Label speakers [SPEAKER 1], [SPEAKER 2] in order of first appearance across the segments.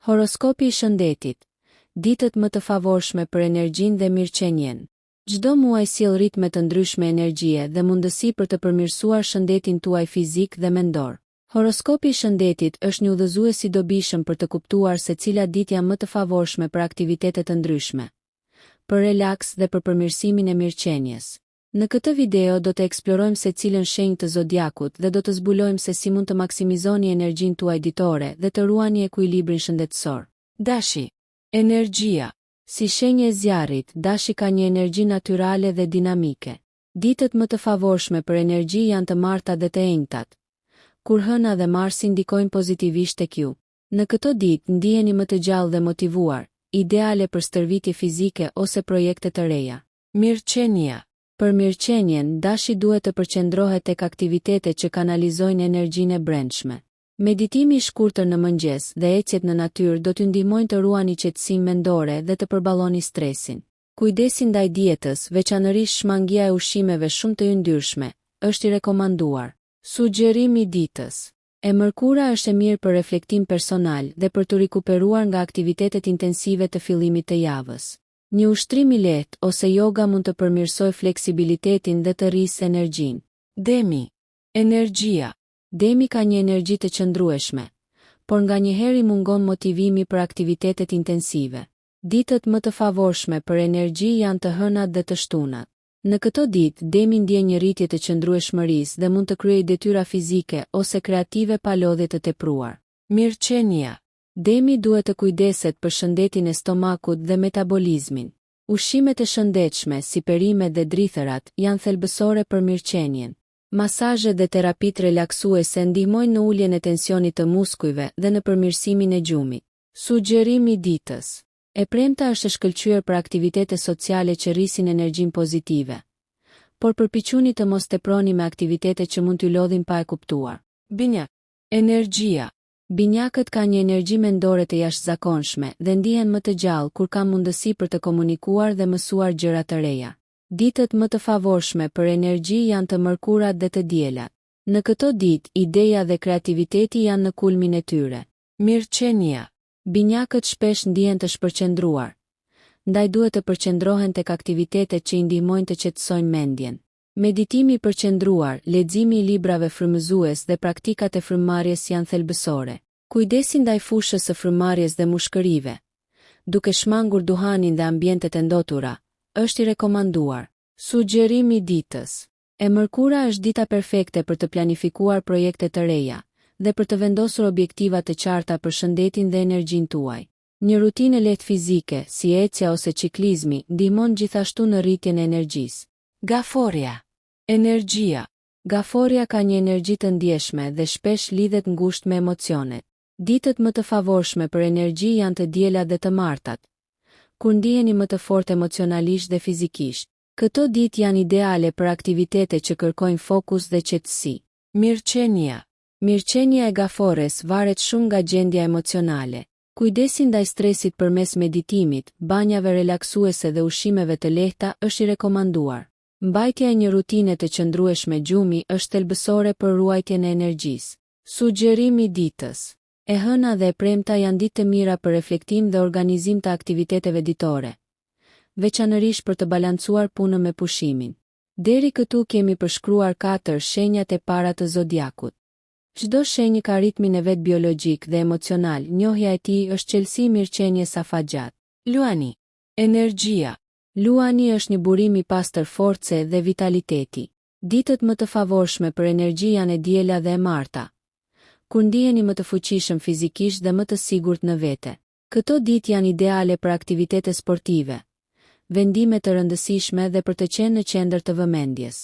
[SPEAKER 1] Horoskopi i shëndetit. Ditët më të favorshme për energjinë dhe mirëqenien. Çdo muaj sjell ritme të ndryshme energjie dhe mundësi për të përmirësuar shëndetin tuaj fizik dhe mendor. Horoskopi i shëndetit është një udhëzues i dobishëm për të kuptuar se cilat ditë janë më të favorshme për aktivitete të ndryshme, për relaks dhe për përmirësimin e mirëqenies. Në këtë video do të eksplorojmë secilën shenjë të zodiakut dhe do të zbulojmë se si mund të maksimizoni energjinë tuaj ditore dhe të ruani ekuilibrin shëndetësor. Dashi. Energjia. Si shenjë e zjarrit, dashi ka një energji natyrale dhe dinamike. Ditët më të favorshme për energji janë të marta dhe të enjtat, kur Hëna dhe Marsi ndikojnë pozitivisht tek ju. Në këto ditë ndiheni më të gjallë dhe motivuar, ideale për stërvitje fizike ose projekte të reja. Mirëqenia. Për mirëqenien, dashi duhet të përqendrohet tek aktivitete që kanalizojnë energjinë e brendshme. Meditimi i shkurtër në mëngjes dhe ecjet në natyrë do t'ju ndihmojnë të ruani qetësinë mendore dhe të përballoni stresin. Kujdesi ndaj dietës, veçanërisht shmangia e ushqimeve shumë të yndyrshme, është i rekomanduar. Sugjerim i ditës. E mërkura është e mirë për reflektim personal dhe për të rikuperuar nga aktivitetet intensive të fillimit të javës. Një ushtrim i lehtë ose yoga mund të përmirësojë fleksibilitetin dhe të rrisë energjinë. Demi. Energjia. Demi ka një energji të qëndrueshme, por nganjëherë i mungon motivimi për aktivitetet intensive. Ditët më të favorshme për energji janë të hënat dhe të shtunat. Në këto ditë, Demi ndjen një rritje të qëndrueshmërisë dhe mund të kryejë detyra fizike ose kreative pa lodhje të tepruar. Mirëqenia. Demi duhet të kujdeset për shëndetin e stomakut dhe metabolizmin. Ushqimet e shëndetshme, si perimet dhe drithërat, janë thelbësore për mirëqenien. Masazhet dhe terapitë relaksuese ndihmojnë në uljen e tensionit të muskujve dhe në përmirësimin e gjumit. Sugjerim i ditës. E premta është e shkëlqyer për aktivitete sociale që rrisin energjinë pozitive, por përpiquni të mos teproni me aktivitete që mund t'ju lodhin pa e kuptuar. Binjak. Energjia. Binjakët ka një energji mendore të jashtëzakonshme dhe ndihen më të gjallë kur kanë mundësi për të komunikuar dhe mësuar gjëra të reja. Ditët më të favorshme për energji janë të mërkurat dhe të diellat. Në këto ditë, ideja dhe kreativiteti janë në kulmin e tyre. Mirëqenia. Binjakët shpesh ndihen të shpërqendruar, ndaj duhet të përqendrohen tek aktivitetet që i ndihmojnë të qetësojnë mendjen. Meditimi i përqendruar, leximi i librave frymëzues dhe praktikat e frymëmarrjes janë thelbësore. Kujdesi ndaj fushës së frymëmarrjes dhe mushkërive, duke shmangur duhanin dhe ambientet e ndotura, është i rekomanduar. Sugjerim i ditës. E mërkura është dita perfekte për të planifikuar projekte të reja dhe për të vendosur objektiva të qarta për shëndetin dhe energjinë tuaj. Një rutinë lehtë fizike, si ecja ose ciklizmi, ndihmon gjithashtu në rritjen e energjisë. Gaforia. Energjia. Gaforia ka një energji të ndjeshme dhe shpesh lidhet ngushtë me emocionet. Ditët më të favorshme për energji janë të diellat dhe të martat, kur ndiheni më të fortë emocionalisht dhe fizikisht. Këto ditë janë ideale për aktivitete që kërkojnë fokus dhe qetësi. Mirëqenia. Mirëqenia e gafores varet shumë nga gjendja emocionale. Kujdesi ndaj stresit përmes meditimit, banjave relaksuese dhe ushqimeve të lehta është i rekomanduar. Mbajtja e një rutine të qëndrueshme gjumi është thelbësore për ruajtjen e energjisë. Sugjerim i ditës. E hëna dhe e premta janë ditë të mira për reflektim dhe organizim të aktiviteteve ditore, veçanërisht për të balancuar punën me pushimin. Deri këtu kemi përshkruar 4 shenjat e para të zodiakut. Çdo shenjë ka ritmin e vet biologjik dhe emocional, njohja e tij është çelësi mirëqenie safagjat. Luani. Energjia. Luani është një burim i pastër force dhe vitaliteti. Ditët më të favorshme për energji janë e diela dhe e marta, kur ndiheni më të fuqishëm fizikisht dhe më të sigurt në vete. Këto ditë janë ideale për aktivitete sportive, vendime të rëndësishme dhe për të qenë në qendër të vëmendjes.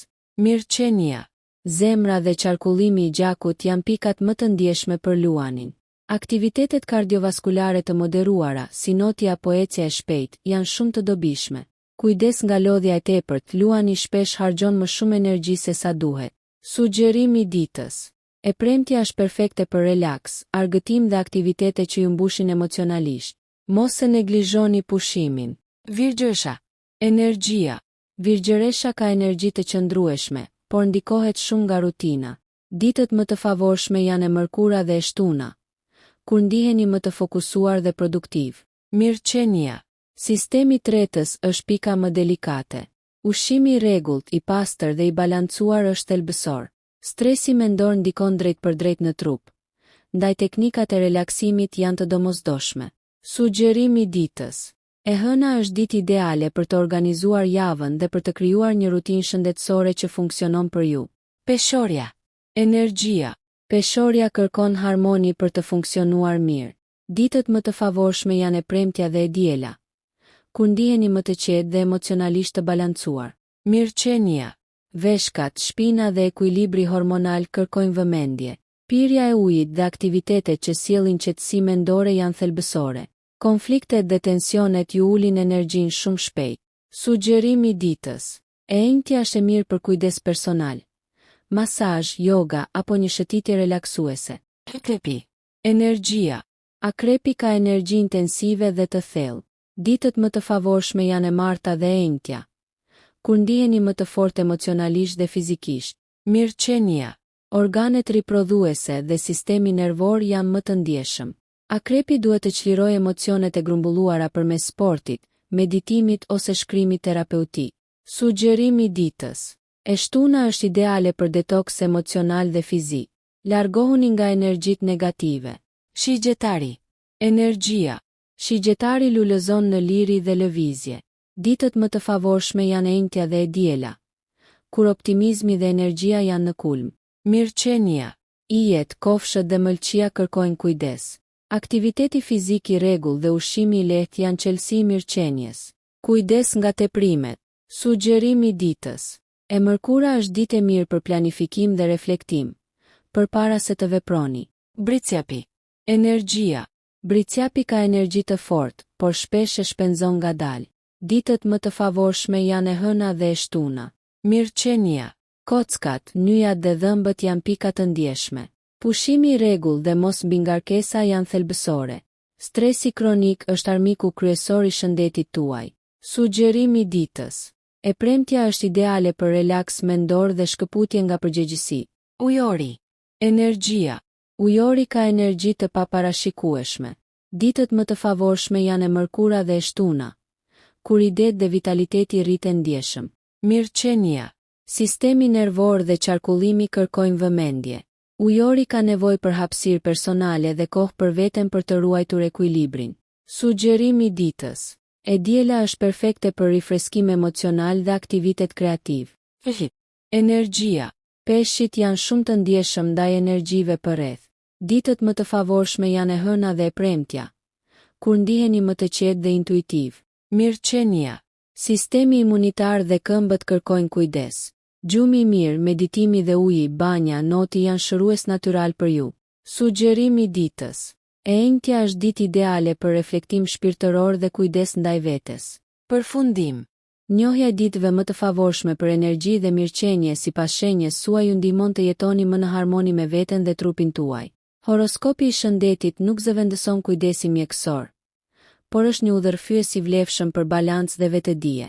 [SPEAKER 1] Mirëqenia. Zemra dhe qarkullimi i gjakut janë pikat më të ndjeshme për luanin. Aktivitetet kardiovaskulare të moderuara, si noti apo ecja e shpejtë, janë shumë të dobishme. Kujdes nga lodhja e tepërt, luani shpesh harxhon më shumë energji se sa duhet. Sugjerim i ditës. E premtja është perfekte për relaks, argëtim dhe aktivitete që ju mbushin emocionalisht. Mos e neglizhoni pushimin. Virgjëresha. Energjia. Virgjëresha ka energji të qëndrueshme, por ndikohet shumë nga rutina. Ditët më të favorshme janë e mërkura dhe e shtuna, kur ndiheni më të fokusuar dhe produktiv. Mirëqenia. Sistemi tretës është pika më delikate. Ushqimi i rregullt, i pastër dhe i balancuar është thelbësor. Stresi mendor ndikon drejt për drejt në trup. Ndaj teknikat e relaksimit janë të domosdoshme. Sugjerimi i ditës. E hëna është ditë ideale për të organizuar javën dhe për të krijuar një rutinë shëndetësore që funksionon për ju. Peshorja. Energjia. Peshorja kërkon harmoni për të funksionuar mirë. Ditët më të favorshme janë e premtja dhe e diela, kur ndiheni më të qetë dhe emocionalisht të balancuar. Mirëqenia. Veshkat, shpina dhe ekuilibri hormonal kërkojnë vëmendje. Pirja e ujit dhe aktivitetet që sjellin qetësi mendore janë thelbësore. Konfliktet dhe tensionet ju ulin energjinë shumë shpejt. Sugjerimi i ditës. E enjtja është e mirë për kujdes personal. Masazh, yoga apo një shëtitje relaksuese. Akrepi. Energjia. Akrepi ka energji intensive dhe të thellë. Ditët më të favorshme janë e marta dhe e enjtja, kur ndiheni më të fortë emocionalisht dhe fizikisht. Mirëqenia. Organet riprodhuese dhe sistemi nervor janë më të ndjeshëm. Akrepi duhet të çlirojë emocionet e grumbulluara përmes sportit, meditimit ose shkrimit terapeutik. Sugjerimi i ditës. E shtuna është ideale për detoks emocional dhe fizik. Largohuni nga energjitë negative. Shigjetari. Energjia. Shigjetari lulëzon në liri dhe lëvizje. Ditët më të favorshme janë e enjtja dhe e diela, kur optimizmi dhe energjia janë në kulm. Mirëqenia. Ijet, kofshët dhe mëlçia kërkojnë kujdes. Aktiviteti fizik i rregullt dhe ushqimi i lehtë janë çelësi i mirëqenies. Kujdes nga teprimet. Sugjerimi i ditës. E mërkura është ditë e mirë për planifikim dhe reflektim, përpara se të veproni. Bricjapi. Energjia. Bricjapi ka energji të fortë, por shpesh e shpenzon ngadalë. Ditët më të favorshme janë e hëna dhe e shtuna. Mirëqenia. Kockat, nyjat dhe dhëmbët janë pika të ndjeshme. Pushimi i rregullt dhe mos mbingarkesa janë thelbësore. Stresi kronik është armiku kryesor i shëndetit tuaj. Sugjerimi i ditës. E premtja është ideale për relaks mendor dhe shkëputje nga përgjegjësi. Ujori. Energjia. Ujori ka energji të paparashikueshme. Ditët më të favorshme janë e mërkura dhe e shtuna, kur idet dhe vitaliteti rriten ndjeshëm. Mirëqenia. Sistemi nervor dhe qarkullimi kërkojnë vëmendje. Ujori ka nevojë për hapësirë personale dhe kohë për veten për të ruajtur ekuilibrin. Sugjerimi i ditës. E diela është perfekte për rifreskim emocional dhe aktivitet kreativ. Energjia. Peshqit janë shumë të ndjeshëm ndaj energjive përreth. Ditët më të favorshme janë e hëna dhe e premtja, kur ndiheni më të qetë dhe intuitiv. Mirëqenia. Sistemi imunitar dhe këmbët kërkojnë kujdes. Gjumi i mirë, meditimi dhe uji, banja, noti janë shërues natyral për ju. Sugjerimi i ditës. E enjtja është ditë ideale për reflektim shpirtëror dhe kujdes ndaj vetes. Përfundim. Njohja e ditëve më të favorshme për energji dhe mirëqenie sipas shenjes suaj ju ndihmon të jetoni më në harmoni me veten dhe trupin tuaj. Horoskopi i shëndetit nuk zëvendëson kujdesin mjekësor, por është një udhërfyes i vlefshëm për balancë dhe vetëdije.